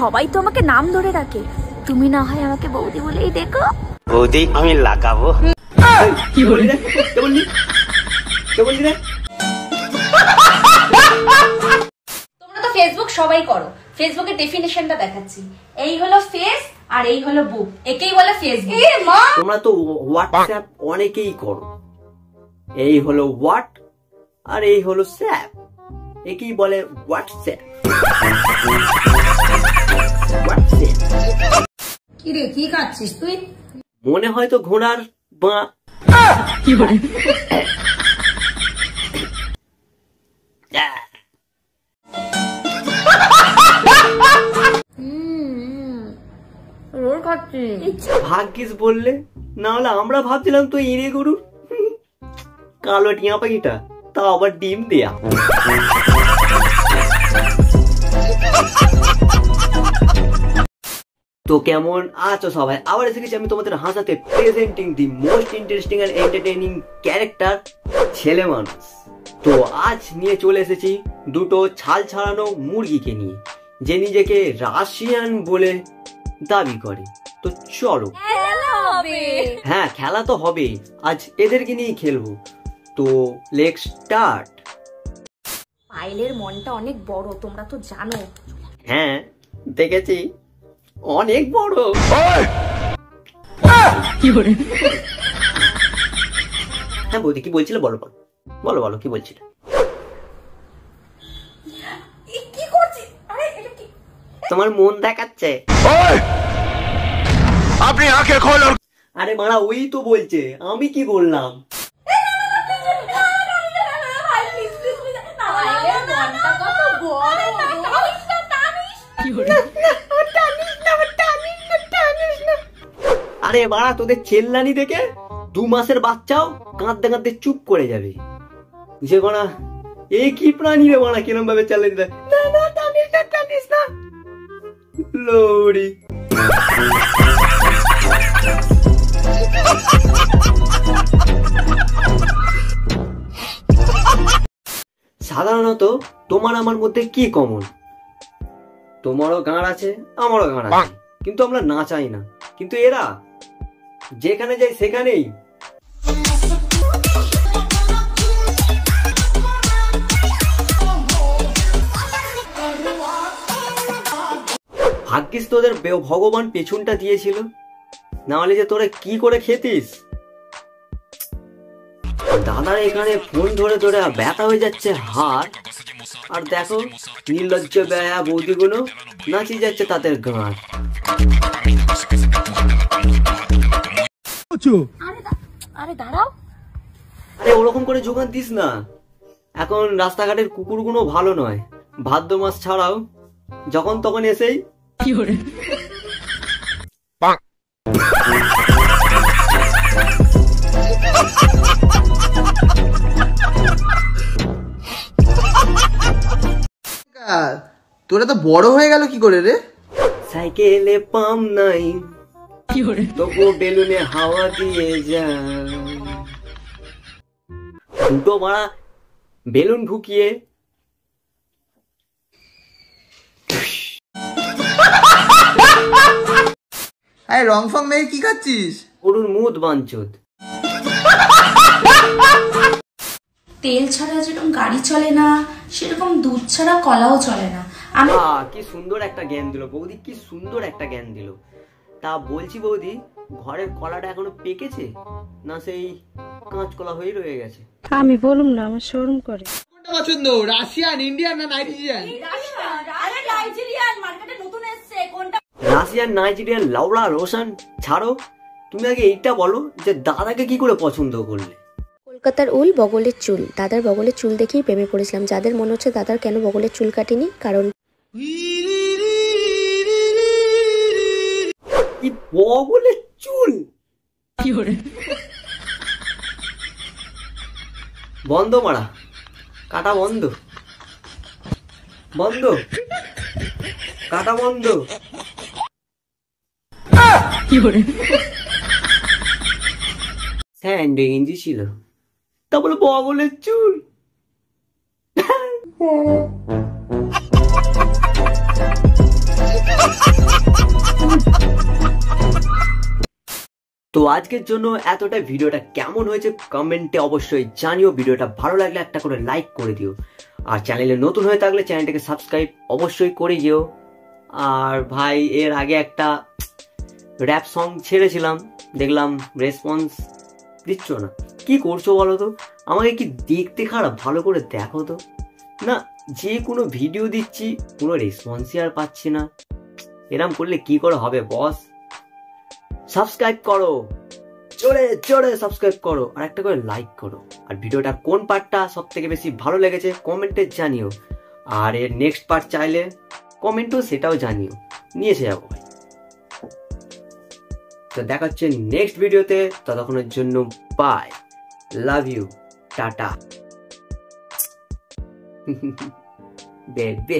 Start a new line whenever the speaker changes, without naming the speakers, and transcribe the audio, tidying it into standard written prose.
সবাই তো আমাকে নাম ধরে ডাকে, তুমি না হয় আমাকে বৌদি বলেই দেখো।
বৌদি আমি লাগাবো।
কি বললি রে? কে বললি? কে বললি রে?
তোমরা তো ফেসবুক সবাই করো, ফেসবুকের ডেফিনেশনটা দেখাচ্ছি। এই হলো ফেস আর এই হলো বুক, একেই বলে ফেসবুক। এ মা,
তোমরা তো হোয়াটসঅ্যাপ অনেকেই করো। এই হলো হোয়াট আর এই হলো স্যাপ, একেই বলে হোয়াটসঅ্যাপ।
কি রে, কি খাচ্ছিস তুই?
মনে হয় তো ঘোড়ার বা
কি বলে? রোল খাচ্ছি।
ভাগ্যিস বললে, না হলে আমরা ভাবছিলাম তো ইরে গরুর কালো টিয়া পাখিটা, তা আবার ডিম দেয়া। তো কেমন আছো সবাই? আবার এসে গেছি আমি তোমাদের হাসাতে, presenting the most interesting and entertaining character ছেলে মানুষ। তো আজ নিয়ে চলে এসেছি দুটো ছাল ছাড়ানো মুরগিকে নিয়ে, যে নিজেকে রাশিয়ান বলে দাবি করে। তো চলো, হ্যাঁ খেলা তো হবে, আজ এদেরকে নিয়েই খেলবো। তো লেটস স্টার্ট।
পায়েলের মনটা অনেক বড়, তোমরা তো জানো।
হ্যাঁ দেখেছি, অনেক বড়।
কি বলে?
হ্যাঁ বৌদি কি বলছিলে? বলো বলো বলো বলো, কি বলছিলে?
কি করছিস? আরে এটা কি?
তোমার মন দেখাচ্ছে।
আপনি আঁখে খোলো।
আরে মারা, ওই তো বলছে, আমি কি বললাম? আরে মারা, তোদের চেল্লানি দেখে 2 মাসের বাচ্চাও কাঁদতে কাঁদতে চুপ করে যাবে। যে মারা এই কি প্রাণী রে মারা, কিরম ভাবে চেল্লানি দেয়, না না টানিস না টানিস না লোরি। সাধারণত তোমার আমার মধ্যে কি কমন? তোমারও গাঁড় আছে, আমারও গাঁড় আছে, কিন্তু আমরা নাচাই না। কিন্তু এরা যেখানে যায় সেখানেই ভাগ্যিস তোদের ভগবান পেছনটা দিয়েছিল, না হলে যে তোরা কি করে খেতিস। দাদার এখানে ফোন ধরে ধরে ব্যথা হয়ে যাচ্ছে হাত, আর দেখো নির্লজ্জ ব্যয়া বৌদিগুলো নাচিয়ে যাচ্ছে তাদের গান।
আরে দাঁড়াও,
আরে ওরকম করে যোগান দিস না, এখন রাস্তাঘাটের কুকুরগুলো ভালো নয়। ভাদ্র মাস ছাড়াও যখন তখন এসেই
কি করে?
তোরা তো বড় হয়ে গেল কি করে রে?
সাইকেলে পাম নাই,
কি করে?
তবু বেলুনে হাওয়া দিয়ে যা। দুটো মারা বেলুন ঢুকিয়ে
আরে রং ফং মেয়ে কি খাচ্ছিস?
গরুর মুদ বাঞ্চুদ।
তেল ছাড়া যেরকম গাড়ি চলে না, সেরকম দুধ ছাড়া কলাও চলে না।
কি সুন্দর একটা জ্ঞান দিল বৌদি, কি সুন্দর একটা জ্ঞান দিল। তা বলছি বৌদি, ঘরের কলাটা এখনো পেকেছে না সেই কাঁচকলা হয়ে রয়ে গেছে?
আমি বলুম না, আমার শরম করে।
কোনটা পছন্দ, রাশিয়ান, ইন্ডিয়ান না নাইজেরিয়ান?
রাশিয়ান, নাইজেরিয়ান, লাউড়া, রোশন ছাড়ো, তুমি আগে এইটা বলো যে দাদাকে কি করে পছন্দ করলে?
কলকাতার উল বগলের চুল, দাদার বগলের চুল দেখেই প্রেমে পড়েছিলাম। যাদের মনে হচ্ছে দাদার কেন বগলের চুল কাটেনি, কারণ
বগলের চুল
কি করে?
বন্ধ মারা, কাটা বন্ধ, বন্ধ কাটা বন্ধ।
কি করে?
স্যান্ডে গেঞ্জি ছিল, তারপরে বগলের চুল। তো আজকের জন্য এতটাই। ভিডিওটা কেমন হয়েছে কমেন্টে অবশ্যই জানিও। ভিডিওটা ভালো লাগলে একটা করে লাইক করে দিও, আর চ্যানেলে নতুন হয়ে থাকলে চ্যানেলটাকে সাবস্ক্রাইব অবশ্যই করে দিও। আর ভাই এর আগে একটা র্যাপ সং ছেড়েছিলাম, দেখলাম রেসপন্স দিচ্ছ না, কি করছো বলো তো? আমাকে কি দেখতে খারাপ? ভালো করে দেখো তো। না, যে কোনো ভিডিও দিচ্ছি কোনো রেসপন্সই আর পাচ্ছি না। এরম করলে কি করে হবে বস? সাবস্ক্রাইব করো, জোরে জোরে সাবস্ক্রাইব করো, আর একটা করে লাইক করো। আর ভিডিওটা কোন পার্টটা সব থেকে বেশি ভালো লেগেছে কমেন্টে জানিও। আর এর নেক্সট পার্ট চাইলে কমেন্টও সেটাও জানিও, নিয়ে এসে যাবো ভাই। তো দেখা হচ্ছে নেক্সট ভিডিওতে, ততক্ষণের জন্য বাই, লাভ ইউ, টাটা। বেবে।